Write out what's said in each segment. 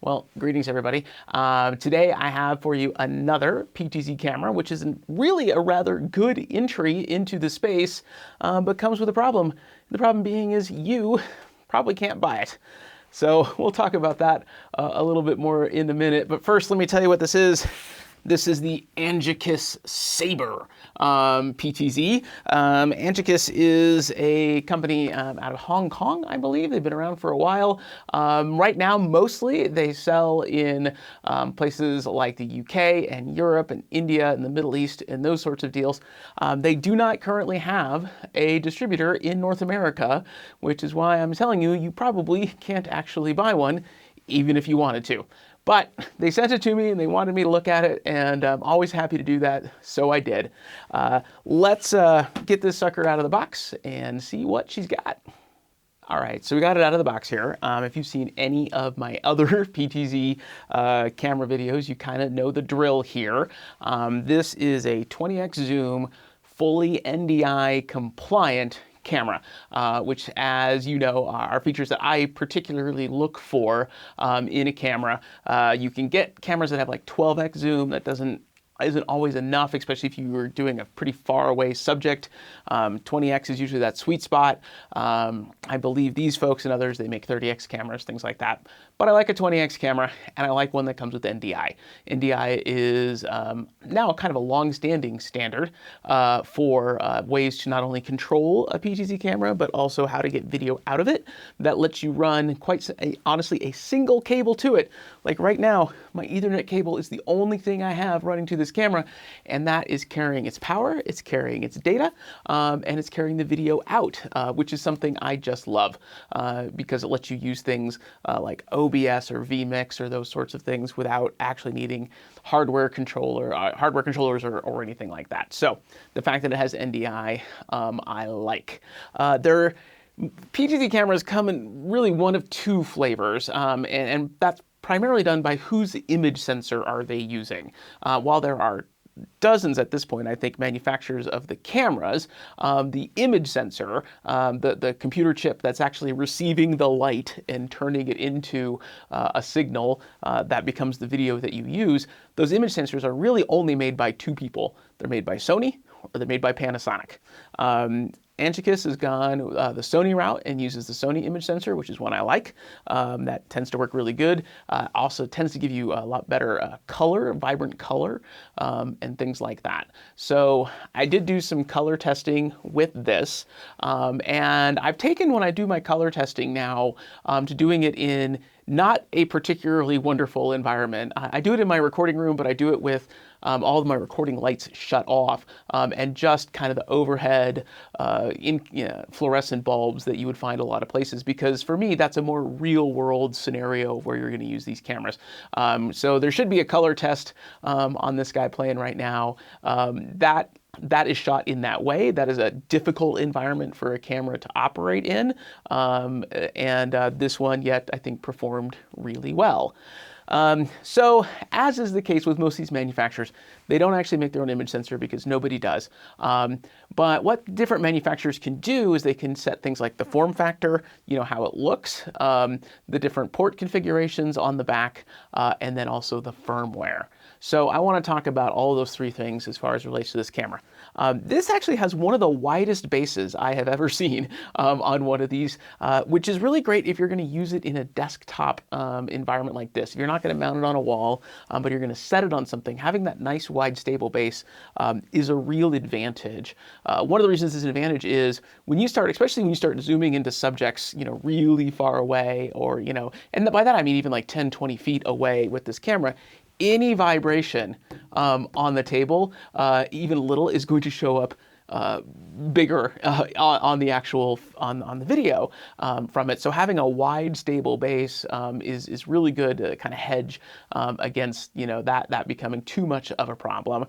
Well, greetings everybody. Today I have for you another PTZ camera, which is really a rather good entry into the space, but comes with a problem. The problem being is you probably can't buy it. So we'll talk about that a little bit more in a minute. But first, let me tell you what this is. This is the Angekis Saber PTZ. Angekis is a company out of Hong Kong, I believe. They've been around for a while. Right now, mostly they sell in places like the UK and Europe and India and the Middle East and those sorts of deals. They do not currently have a distributor in North America, which is why I'm telling you, you probably can't actually buy one, even if you wanted to. But they sent it to me and they wanted me to look at it, and I'm always happy to do that, so I did. Let's get this sucker out of the box and see what she's got. All right, so we got it out of the box here. If you've seen any of my other PTZ camera videos, you kind of know the drill here. This is a 20x zoom, fully NDI compliant camera, which, as you know, are features that I particularly look for in a camera. You can get cameras that have like 12x zoom. That isn't always enough, especially if you were doing a pretty far away subject. 20x is usually that sweet spot. I believe these folks and others, they make 30x cameras, things like that. But I like a 20x camera, and I like one that comes with NDI. NDI is now kind of a long-standing standard for ways to not only control a PTZ camera, but also how to get video out of it. That lets you run honestly a single cable to it. Like right now, my Ethernet cable is the only thing I have running to this camera, and that is carrying its power, it's carrying its data, and it's carrying the video out, which is something I just love because it lets you use things like OBS or vMix or those sorts of things without actually needing hardware controllers or anything like that. So the fact that it has NDI, I like. PTZ cameras come in really one of two flavors, and that's primarily done by whose image sensor are they using. While there are dozens at this point, I think, manufacturers of the cameras, the image sensor, the computer chip that's actually receiving the light and turning it into a signal that becomes the video that you use, those image sensors are really only made by two people. They're made by Sony or they're made by Panasonic. Angekis has gone the Sony route and uses the Sony image sensor, which is one I like. That tends to work really good. Also tends to give you a lot better color, vibrant color, and things like that. So I did do some color testing with this, and I've taken, when I do my color testing now, to doing it in not a particularly wonderful environment. I do it in my recording room, but I do it with all of my recording lights shut off and just kind of the overhead fluorescent bulbs that you would find a lot of places, because for me, that's a more real world scenario where you're going to use these cameras. So there should be a color test on this guy playing right now. That is shot in that way. That is a difficult environment for a camera to operate in. This one yet, I think, performed really well. So, as is the case with most of these manufacturers, they don't actually make their own image sensor because nobody does. But what different manufacturers can do is they can set things like the form factor, you know, how it looks, the different port configurations on the back, and then also the firmware. So I want to talk about all of those three things as far as it relates to this camera. This actually has one of the widest bases I have ever seen on one of these, which is really great if you're going to use it in a desktop environment like this. If you're not going to mount it on a wall, but you're going to set it on something, having that nice wide stable base is a real advantage. One of the reasons it's an advantage is when you start, especially when you start zooming into subjects, you know, really far away, or, you know, and by that I mean even like 10, 20 feet away with this camera, any vibration on the table, even a little, is going to show up bigger on the actual on the video from it. So having a wide stable base is really good to kind of hedge against, you know, that becoming too much of a problem.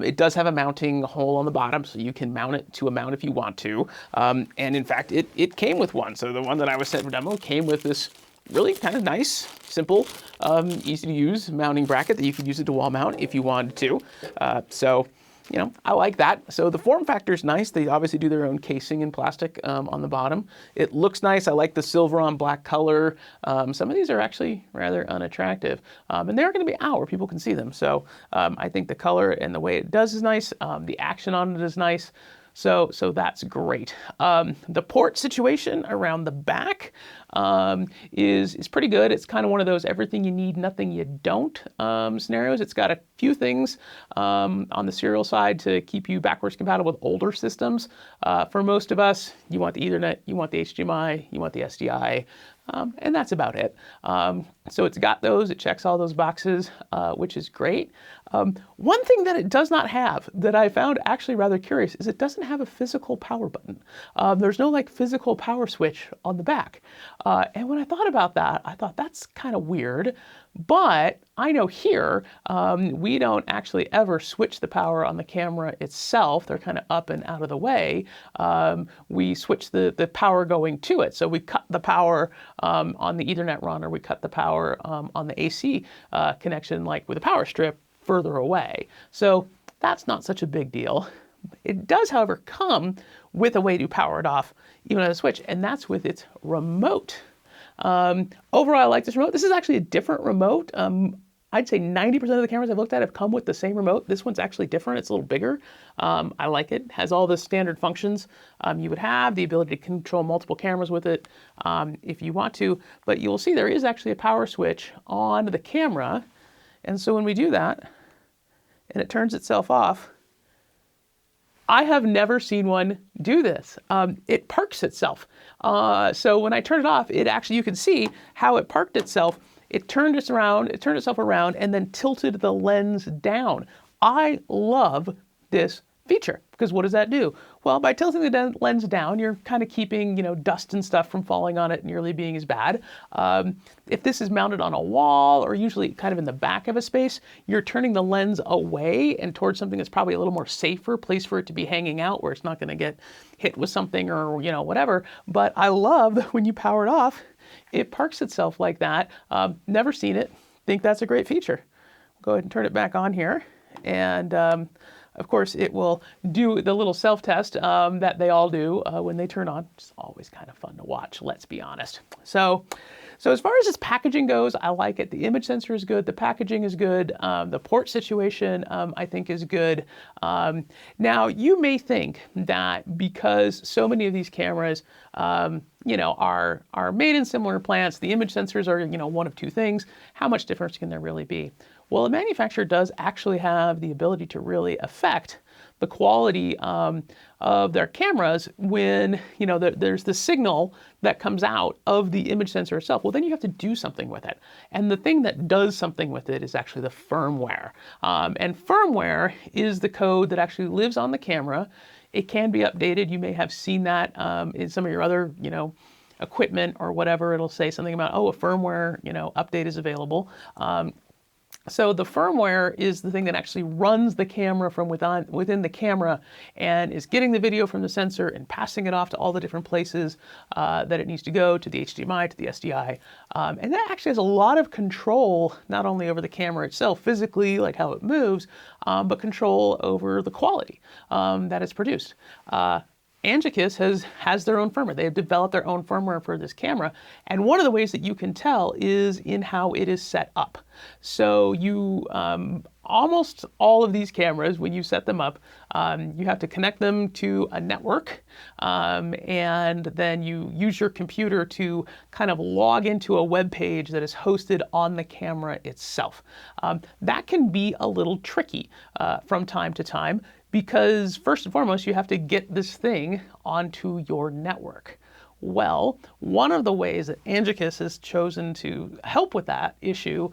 It does have a mounting hole on the bottom, so you can mount it to a mount if you want to. And in fact, it came with one. So the one that I was set for demo came with this really kind of nice, simple, easy to use mounting bracket that you could use it to wall mount if you wanted to. So you know, I like that. So the form factor is nice. They obviously do their own casing in plastic on the bottom. It looks nice. I like the silver on black color. Some of these are actually rather unattractive. And they're going to be out where people can see them. So I think the color and the way it does is nice. The action on it is nice. So that's great. The port situation around the back is pretty good. It's kind of one of those everything you need, nothing you don't scenarios. It's got a few things on the serial side to keep you backwards compatible with older systems. For most of us, you want the Ethernet, you want the HDMI, you want the SDI. And that's about it. So it's got those, it checks all those boxes, which is great. One thing that it does not have that I found actually rather curious is it doesn't have a physical power button. There's no like physical power switch on the back. And when I thought about that, I thought that's kind of weird. But I know here, we don't actually ever switch the power on the camera itself. They're kind of up and out of the way. We switch the power going to it. So we cut the power on the Ethernet run, or we cut the power on the AC connection, like with a power strip, further away. So that's not such a big deal. It does, however, come with a way to power it off, even on a switch, and that's with its remote. Overall, I like this remote. This is actually a different remote. I'd say 90% of the cameras I've looked at have come with the same remote. This one's actually different. It's a little bigger. I like it. It has all the standard functions you would have, the ability to control multiple cameras with it if you want to. But you'll see there is actually a power switch on the camera. And so when we do that, and it turns itself off, I have never seen one do this. It parks itself. So when I turn it off, it actually, you can see how it parked itself. It turned itself around and then tilted the lens down. I love this feature, because what does that do? Well, by tilting the lens down, you're kind of keeping, you know, dust and stuff from falling on it nearly being as bad. If this is mounted on a wall, or usually kind of in the back of a space, you're turning the lens away and towards something that's probably a little more safer place for it to be hanging out, where it's not going to get hit with something or, you know, whatever. But I love when you power it off, it parks itself like that. Never seen it. Think that's a great feature. Go ahead and turn it back on here. And of course, it will do the little self-test that they all do when they turn on. It's always kind of fun to watch, let's be honest. So as far as its packaging goes, I like it. The image sensor is good. The packaging is good. The port situation, I think, is good. Now, you may think that because so many of these cameras, you know, are made in similar plants, the image sensors are, you know, one of two things. How much difference can there really be? Well, a manufacturer does actually have the ability to really affect the quality of their cameras when, you know, there's the signal that comes out of the image sensor itself. Well, then you have to do something with it. And the thing that does something with it is actually the firmware. And firmware is the code that actually lives on the camera. It can be updated. You may have seen that in some of your other, you know, equipment or whatever. It'll say something about, oh, a firmware, you know, update is available. So the firmware is the thing that actually runs the camera from within the camera and is getting the video from the sensor and passing it off to all the different places that it needs to go, to the HDMI, to the SDI. And that actually has a lot of control, not only over the camera itself physically, like how it moves, but control over the quality that is produced. Angekis has their own firmware. They have developed their own firmware for this camera. And one of the ways that you can tell is in how it is set up. So you, almost all of these cameras, when you set them up, you have to connect them to a network. And then you use your computer to kind of log into a web page that is hosted on the camera itself. That can be a little tricky from time to time, because first and foremost, you have to get this thing onto your network. Well, one of the ways that Angekis has chosen to help with that issue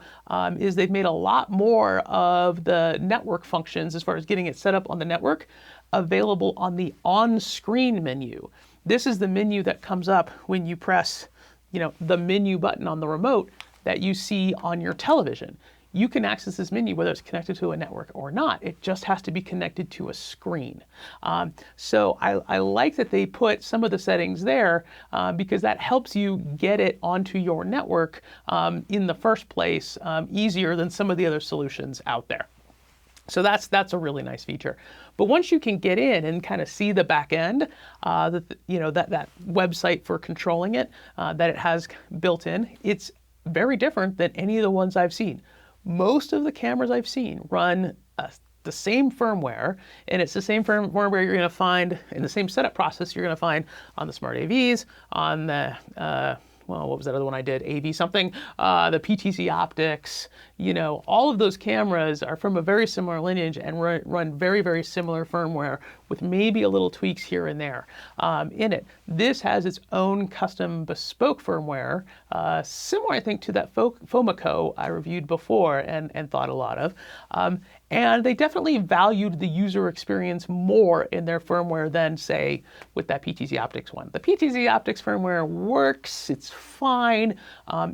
is they've made a lot more of the network functions, as far as getting it set up on the network, available on the on-screen menu. This is the menu that comes up when you press, you know, the menu button on the remote that you see on your television. You can access this menu whether it's connected to a network or not. It just has to be connected to a screen. So I like that they put some of the settings there because that helps you get it onto your network in the first place easier than some of the other solutions out there. So that's a really nice feature. But once you can get in and kind of see the back end, that website for controlling it, that it has built in, it's very different than any of the ones I've seen. Most of the cameras I've seen run the same firmware, and it's the same firmware you're going to find in the same setup process you're going to find on the Smart AVs, on the well, what was that other one I did? AV something, the PTZ optics, all of those cameras are from a very similar lineage and run very, very similar firmware with maybe a little tweaks here and there in it. This has its own custom bespoke firmware, similar, I think, to that Fomaco I reviewed before and thought a lot of. And they definitely valued the user experience more in their firmware than, say, with that PTZ Optics one. The PTZ Optics firmware works, it's fine.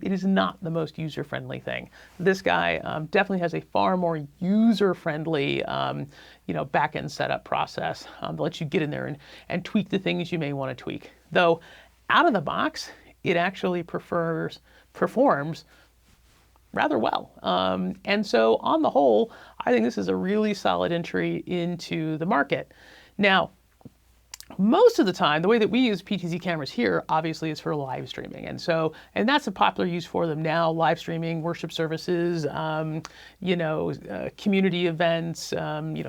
It is not the most user-friendly thing. This guy definitely has a far more user-friendly back-end setup process that lets you get in there and tweak the things you may want to tweak. Though, out of the box, it actually performs rather well. And so on the whole, I think this is a really solid entry into the market. Now, most of the time, the way that we use PTZ cameras here, obviously, is for live streaming. And that's a popular use for them now, live streaming, worship services, community events,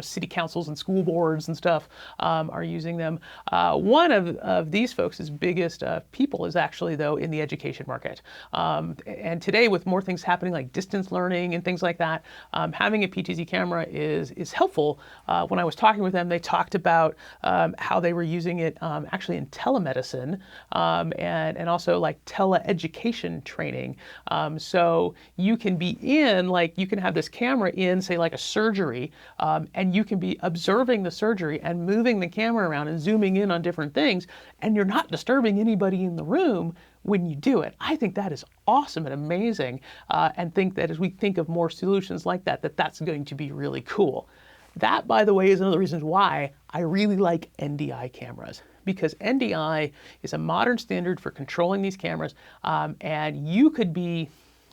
city councils and school boards and stuff are using them. One of these folks' biggest people is actually, though, in the education market. And today, with more things happening like distance learning and things like that, having a PTZ camera is helpful. When I was talking with them, they talked about how they were using it actually in telemedicine and also like teleeducation training. So you can be you can have this camera in, say, like a surgery, and you can be observing the surgery and moving the camera around and zooming in on different things, and you're not disturbing anybody in the room when you do it. I think that is awesome and amazing, and think that as we think of more solutions like that, that's going to be really cool. That, by the way, is one of the reasons why I really like NDI cameras, because NDI is a modern standard for controlling these cameras, and you could be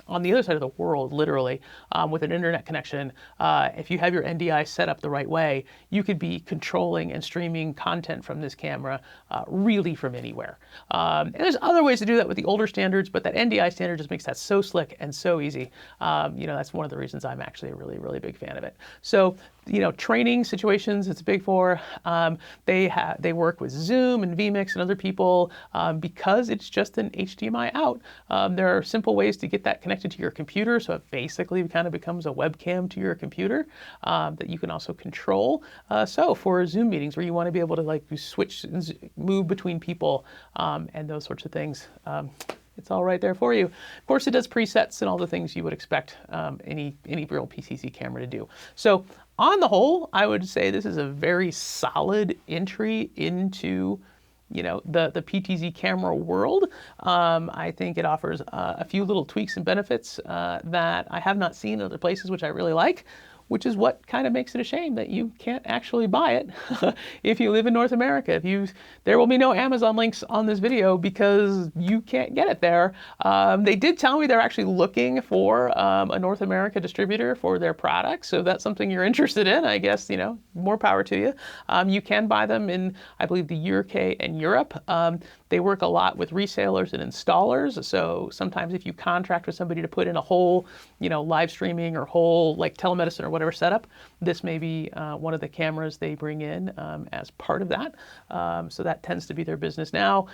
on the other side of the world, literally, with an internet connection. If you have your NDI set up the right way, you could be controlling and streaming content from this camera really from anywhere. And there's other ways to do that with the older standards, but that NDI standard just makes that so slick and so easy. That's one of the reasons I'm actually a really, really big fan of it. So, training situations, it's big for. They work with Zoom and vMix and other people because it's just an HDMI out. There are simple ways to get that connected to your computer, so it basically kind of becomes a webcam to your computer that you can also control. So for Zoom meetings where you want to be able to switch and move between people and those sorts of things, it's all right there for you. Of course, it does presets and all the things you would expect any real PTZ camera to do. So on the whole, I would say this is a very solid entry into the PTZ camera world. I think it offers a few little tweaks and benefits that I have not seen in other places, which I really like, which is what kind of makes it a shame that you can't actually buy it if you live in North America. There will be no Amazon links on this video because you can't get it there. They did tell me they're actually looking for a North America distributor for their products, so if that's something you're interested in, I guess, more power to you. You can buy them in, I believe, the UK and Europe. They work a lot with resellers and installers, so sometimes if you contract with somebody to put in a whole, live streaming or whole telemedicine or whatever setup, this may be one of the cameras they bring in as part of that. So that tends to be their business now.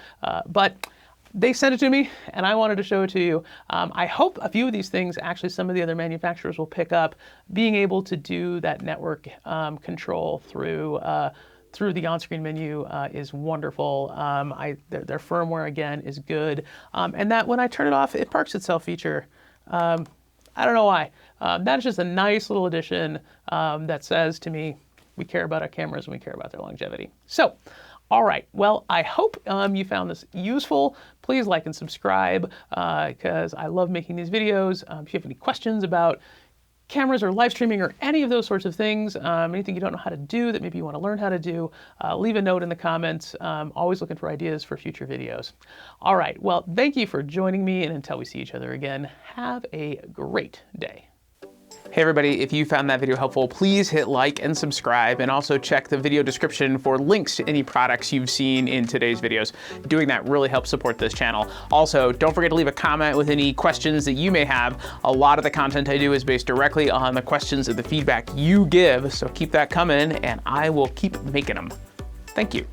But they sent it to me, and I wanted to show it to you. I hope a few of these things, actually some of the other manufacturers will pick up. Being able to do that network control through the on-screen menu is wonderful. Their firmware, again, is good. And that when I turn it off, it parks itself feature. I don't know why. That is just a nice little addition that says to me, we care about our cameras and we care about their longevity. So, all right. Well, I hope you found this useful. Please like and subscribe because I love making these videos. If you have any questions about cameras or live streaming or any of those sorts of things, anything you don't know how to do that maybe you want to learn how to do, leave a note in the comments. Always looking for ideas for future videos. All right, well, thank you for joining me, and until we see each other again, have a great day. Hey everybody, if you found that video helpful, please hit like and subscribe, and also check the video description for links to any products you've seen in today's videos. Doing that really helps support this channel. Also, don't forget to leave a comment with any questions that you may have. A lot of the content I do is based directly on the questions and the feedback you give, so keep that coming and I will keep making them. Thank you.